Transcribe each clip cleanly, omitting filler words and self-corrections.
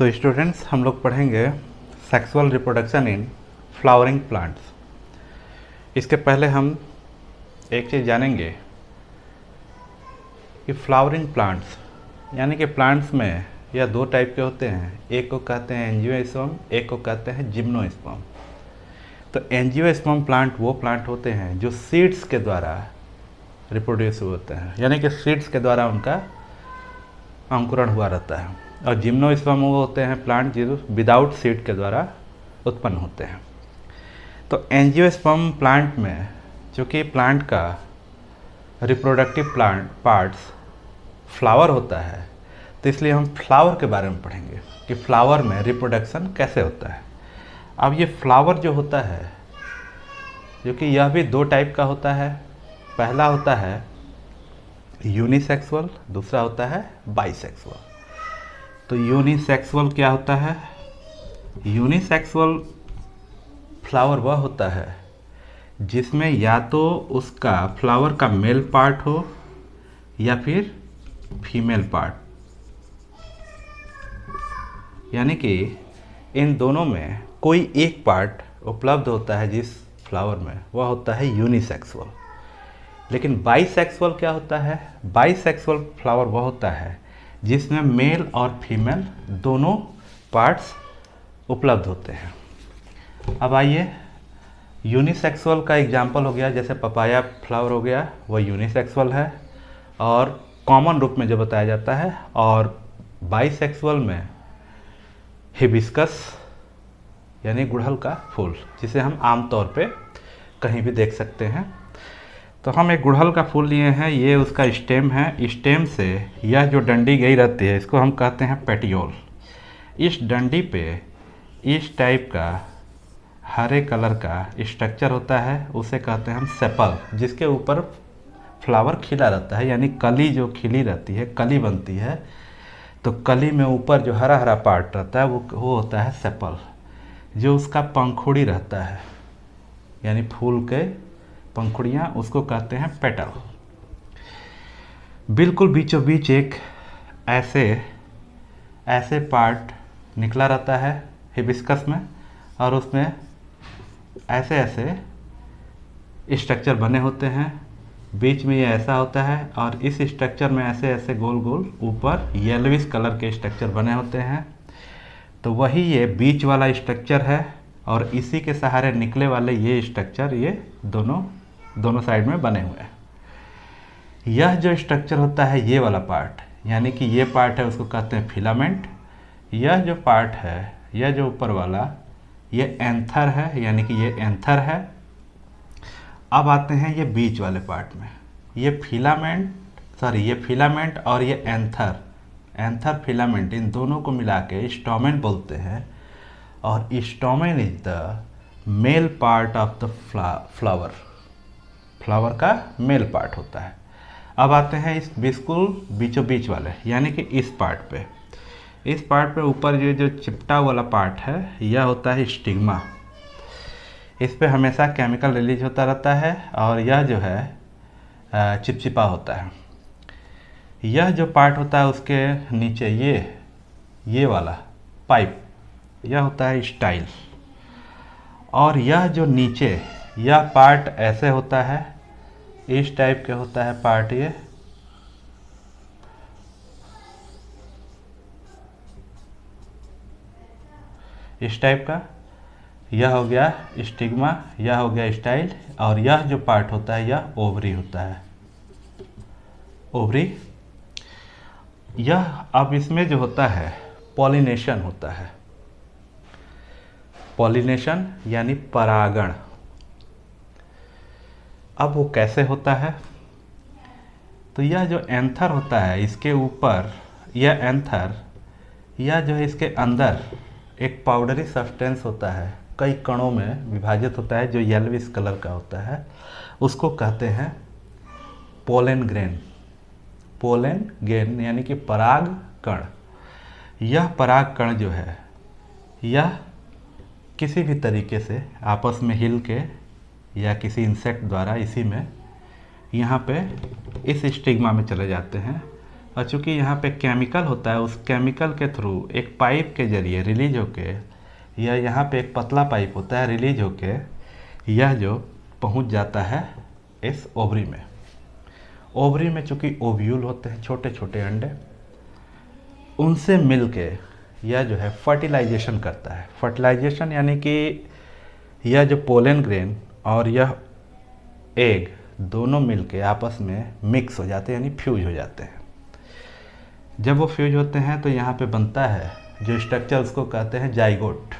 तो स्टूडेंट्स, हम लोग पढ़ेंगे sexual reproduction in flowering plants. इसके पहले हम एक चीज़ जानेंगे कि फ्लावरिंग प्लांट्स यानी कि प्लांट्स में यह दो टाइप के होते हैं। एक को कहते हैं एंजियोस्पर्म, एक को कहते हैं जिम्नोस्पर्म। तो एंजियोस्पर्म प्लांट वो प्लांट होते हैं जो सीड्स के द्वारा रिप्रोड्यूस होते हैं, यानी कि सीड्स के द्वारा उनका अंकुरण हुआ रहता है। और जिम्नोस्पर्म वो होते हैं प्लांट जो विदाउट सीड के द्वारा उत्पन्न होते हैं। तो एंजियोस्पर्म प्लांट में चूँकि प्लांट का रिप्रोडक्टिव पार्ट्स फ्लावर होता है, तो इसलिए हम फ्लावर के बारे में पढ़ेंगे कि फ्लावर में रिप्रोडक्शन कैसे होता है। अब ये फ्लावर जो होता है, जो कि यह भी दो टाइप का होता है। पहला होता है यूनिसेक्सुअल, दूसरा होता है बाइसेक्सुअल। तो यूनिसेक्सुअल क्या होता है? यूनिसेक्सुअल फ्लावर वह होता है जिसमें या तो उसका फ्लावर का मेल पार्ट हो या फिर फीमेल पार्ट, यानी कि इन दोनों में कोई एक पार्ट उपलब्ध होता है जिस फ्लावर में, वह होता है यूनिसेक्सुअल। लेकिन बाइसेक्सुअल क्या होता है? बाइसेक्सुअल फ्लावर वह होता है जिसमें मेल और फीमेल दोनों पार्ट्स उपलब्ध होते हैं। अब आइए, यूनिसेक्सुअल का एग्जाम्पल हो गया, जैसे पपाया फ्लावर हो गया, वह यूनिसेक्सुअल है और कॉमन रूप में जो बताया जाता है। और बाइसेक्सुअल में हिबिस्कस यानी गुड़हल का फूल, जिसे हम आमतौर पे कहीं भी देख सकते हैं। तो हम एक गुड़हल का फूल लिए हैं, ये उसका स्टेम है। स्टेम से यह जो डंडी गई रहती है, इसको हम कहते हैं पेटियोल। इस डंडी पे इस टाइप का हरे कलर का स्ट्रक्चर होता है, उसे कहते हैं हम सेपल, जिसके ऊपर फ्लावर खिला रहता है, यानी कली जो खिली रहती है, कली बनती है। तो कली में ऊपर जो हरा हरा पार्ट रहता है वो होता है सेपल। जो उसका पंखुड़ी रहता है, यानी फूल के पंखुड़ियाँ, उसको कहते हैं पेटल। बिल्कुल बीचों बीच एक ऐसे पार्ट निकला रहता है हिबिस्कस में, और उसमें ऐसे स्ट्रक्चर बने होते हैं। बीच में ये ऐसा होता है और इस स्ट्रक्चर में ऐसे गोल गोल ऊपर येलोविश कलर के स्ट्रक्चर बने होते हैं। तो वही ये बीच वाला स्ट्रक्चर है, और इसी के सहारे निकले वाले ये स्ट्रक्चर, ये दोनों साइड में बने हुए हैं। यह जो स्ट्रक्चर होता है, ये वाला पार्ट, यानी कि ये पार्ट है, उसको कहते हैं फिलामेंट। यह जो पार्ट है, यह जो ऊपर वाला, ये एंथर है, यानी कि ये एंथर है। अब आते हैं ये बीच वाले पार्ट में, ये फिलामेंट और ये एंथर फिलामेंट, इन दोनों को मिला के स्टोमेन बोलते हैं। और stamen is the male part of the flower का मेल पार्ट होता है। अब आते हैं इस बिल्कुल बीचों बीच वाले, यानी कि इस पार्ट पे ऊपर ये जो चिपटा वाला पार्ट है, यह होता है स्टिग्मा। इस पे हमेशा केमिकल रिलीज होता रहता है, और यह जो है चिपचिपा होता है। यह जो पार्ट होता है उसके नीचे ये वाला पाइप, यह होता है स्टाइल। और यह जो नीचे यह पार्ट ऐसे होता है, इस टाइप के होता है पार्ट, ये इस टाइप का, यह हो गया स्टिग्मा, यह हो गया स्टाइल। और यह जो पार्ट होता है, यह ओवरी होता है, ओवरी। यह अब इसमें जो होता है पॉलिनेशन होता है। पॉलिनेशन यानी परागण। अब वो कैसे होता है? तो यह जो एंथर होता है, इसके ऊपर यह एंथर, यह जो है इसके अंदर एक पाउडरी सब्सटेंस होता है, कई कणों में विभाजित होता है, जो येलोविश कलर का होता है, उसको कहते हैं पोलन ग्रेन यानी कि पराग कण। यह पराग कण जो है, यह किसी भी तरीके से आपस में हिल के या किसी इंसेक्ट द्वारा इसी में यहाँ पे इस स्टिग्मा में चले जाते हैं। और चूँकि यहाँ पे केमिकल होता है, उस केमिकल के थ्रू एक पाइप के जरिए रिलीज होके, या यहाँ पे एक पतला पाइप होता है रिलीज होके, यह जो पहुँच जाता है इस ओवरी में। ओवरी में चूँकि ओव्यूल होते हैं, छोटे छोटे अंडे, उनसे मिलके यह जो है फर्टिलाइजेशन करता है। फर्टिलाइजेशन यानी कि यह जो पोलन ग्रेन और यह एग दोनों मिलके आपस में मिक्स हो जाते हैं, यानी फ्यूज हो जाते हैं। जब वो फ्यूज होते हैं तो यहाँ पे बनता है जो स्ट्रक्चर, उसको कहते हैं जाइगोट।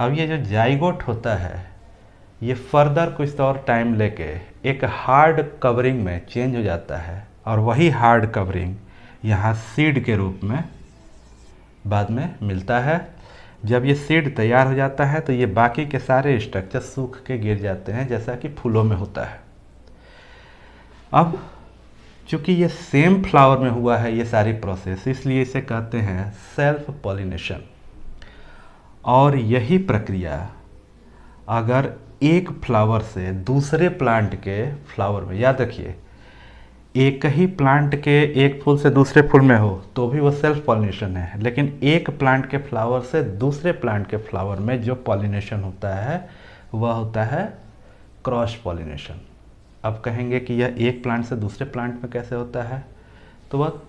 अब ये जो जाइगोट होता है ये फर्दर कुछ और टाइम लेके एक हार्ड कवरिंग में चेंज हो जाता है, और वही हार्ड कवरिंग यहाँ सीड के रूप में बाद में मिलता है। जब ये सीड तैयार हो जाता है तो ये बाकी के सारे स्ट्रक्चर सूख के गिर जाते हैं, जैसा कि फूलों में होता है। अब चूँकि ये सेम फ्लावर में हुआ है ये सारी प्रोसेस, इसलिए इसे कहते हैं सेल्फ पॉलिनेशन। और यही प्रक्रिया अगर एक फ्लावर से दूसरे प्लांट के फ्लावर में, याद रखिए एक ही प्लांट के एक फूल से दूसरे फूल में हो तो भी वो सेल्फ पॉलिनेशन है, लेकिन एक प्लांट के फ्लावर से दूसरे प्लांट के फ्लावर में जो पॉलिनेशन होता है वह होता है क्रॉस पॉलिनेशन। अब कहेंगे कि यह एक प्लांट से दूसरे प्लांट में कैसे होता है, तो वह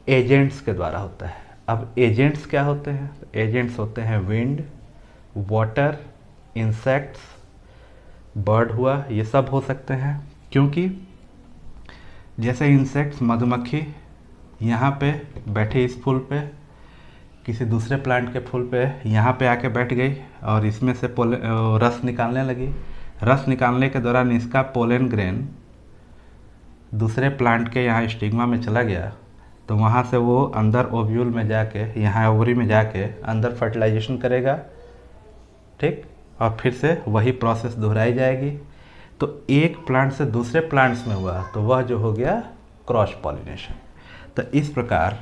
एजेंट्स के द्वारा होता है। अब एजेंट्स क्या होते हैं? एजेंट्स होते हैं विंड, वाटर, इंसेक्ट्स, बर्ड हुआ, ये सब हो सकते हैं। क्योंकि जैसे इंसेक्ट्स, मधुमक्खी यहाँ पे बैठे इस फूल पे, किसी दूसरे प्लांट के फूल पे यहाँ पे आके बैठ गई और इसमें से रस निकालने लगी। रस निकालने के दौरान इसका पोलन ग्रेन दूसरे प्लांट के यहाँ स्टिग्मा में चला गया, तो वहाँ से वो अंदर ओव्यूल में जाके, यहाँ ओवरी में जाके अंदर फर्टिलाइजेशन करेगा, ठीक, और फिर से वही प्रोसेस दोहराई जाएगी। तो एक प्लांट से दूसरे प्लांट्स में हुआ तो वह जो हो गया क्रॉस पॉलिनेशन। तो इस प्रकार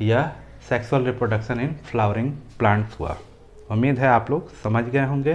यह sexual reproduction in flowering plants हुआ। उम्मीद है आप लोग समझ गए होंगे।